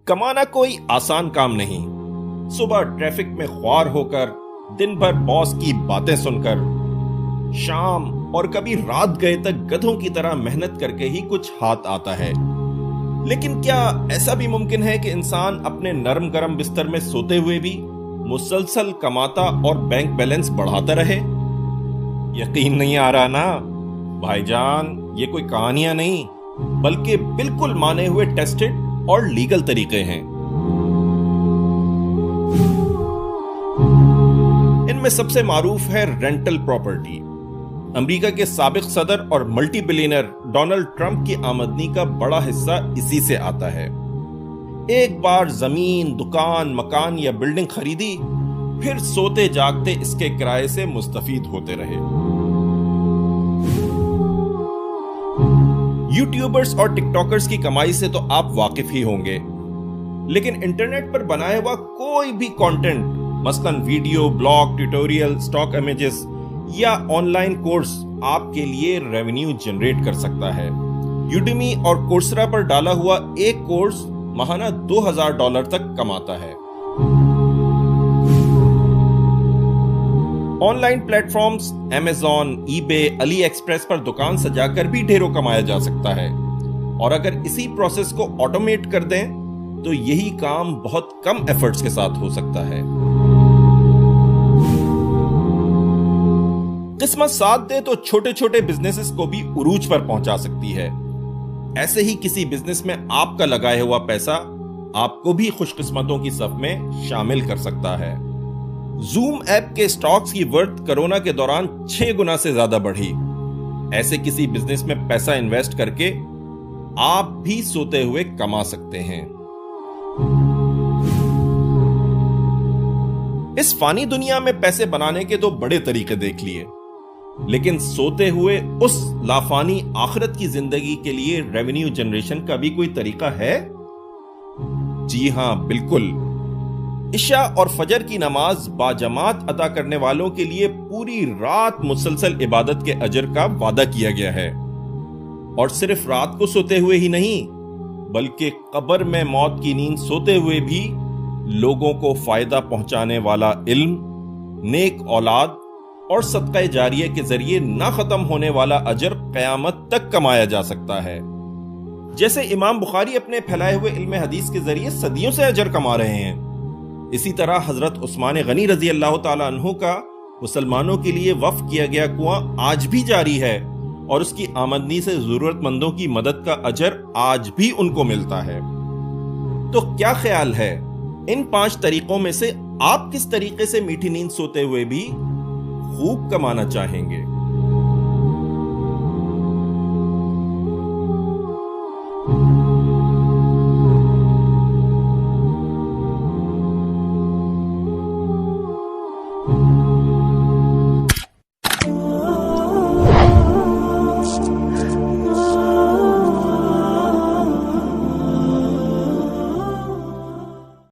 کمانا کوئی آسان کام نہیں۔ صبح ٹریفک میں خوار ہو کر، دن بھر باس کی باتیں سن کر، شام اور کبھی رات گئے تک گدھوں کی طرح محنت کر کے ہی کچھ ہاتھ آتا ہے۔ لیکن کیا ایسا بھی ممکن ہے کہ انسان اپنے نرم گرم بستر میں سوتے ہوئے بھی مسلسل کماتا اور بینک بیلنس بڑھاتا رہے؟ یقین نہیں آ رہا نا بھائی جان، یہ کوئی کہانیاں نہیں بلکہ بالکل مانے ہوئے ٹیسٹڈ اور لیگل طریقے ہیں۔ ان میں سب سے معروف ہے رینٹل پراپرٹی۔ امریکہ کے سابق صدر اور ملٹی بلینئر ڈونلڈ ٹرمپ کی آمدنی کا بڑا حصہ اسی سے آتا ہے۔ ایک بار زمین، دکان، مکان یا بلڈنگ خریدی، پھر سوتے جاگتے اس کے کرائے سے مستفید ہوتے رہے۔ یوٹیوبرز اور ٹک ٹاکرز کی کمائی سے تو آپ واقف ہی ہوں گے، لیکن انٹرنیٹ پر بنایا ہوا کوئی بھی کانٹینٹ، مثلا video, blog, tutorial, stock images یا آن لائن کورس آپ کے لیے ریونیو جنریٹ کر سکتا ہے۔ یوڈیمی اور کورسرا پر ڈالا ہوا ایک کورس ماہانہ $2000 تک کماتا ہے۔ Online platforms Amazon, eBay, علی ایکسپریس پر دکان سجا کر بھی ڈھیروں کمایا جا سکتا ہے، اور اگر اسی پروسیس کو آٹومیٹ کر دیں تو یہی کام بہت کم ایفرٹس کے ساتھ ہو سکتا ہے۔ قسمت ساتھ دے تو چھوٹے چھوٹے بزنسز کو بھی عروج پر پہنچا سکتی ہے۔ ایسے ہی کسی بزنس میں آپ کا لگایا ہوا پیسہ آپ کو بھی خوش قسمتوں کی صف میں شامل کر سکتا ہے۔ زوم ایپ کے سٹاکس کی ورتھ کرونا کے دوران 6 گنا سے زیادہ بڑھی۔ ایسے کسی بزنس میں پیسہ انویسٹ کر کے آپ بھی سوتے ہوئے کما سکتے ہیں۔ اس فانی دنیا میں پیسے بنانے کے تو بڑے طریقے دیکھ لیے، لیکن سوتے ہوئے اس لافانی آخرت کی زندگی کے لیے ریونیو جنریشن کا بھی کوئی طریقہ ہے؟ جی ہاں، بالکل۔ عشاء اور فجر کی نماز باجماعت ادا کرنے والوں کے لیے پوری رات مسلسل عبادت کے اجر کا وعدہ کیا گیا ہے، اور صرف رات کو سوتے ہوئے ہی نہیں بلکہ قبر میں موت کی نیند سوتے ہوئے بھی لوگوں کو فائدہ پہنچانے والا علم، نیک اولاد اور صدقہ جاریہ کے ذریعے نہ ختم ہونے والا اجر قیامت تک کمایا جا سکتا ہے۔ جیسے امام بخاری اپنے پھیلائے ہوئے علم حدیث کے ذریعے صدیوں سے اجر کما رہے ہیں، اسی طرح حضرت عثمان غنی رضی اللہ تعالی عنہ کا مسلمانوں کے لیے وقف کیا گیا کنواں آج بھی جاری ہے، اور اس کی آمدنی سے ضرورت مندوں کی مدد کا اجر آج بھی ان کو ملتا ہے۔ تو کیا خیال ہے، ان 5 طریقوں میں سے آپ کس طریقے سے میٹھی نیند سوتے ہوئے بھی خوب کمانا چاہیں گے؟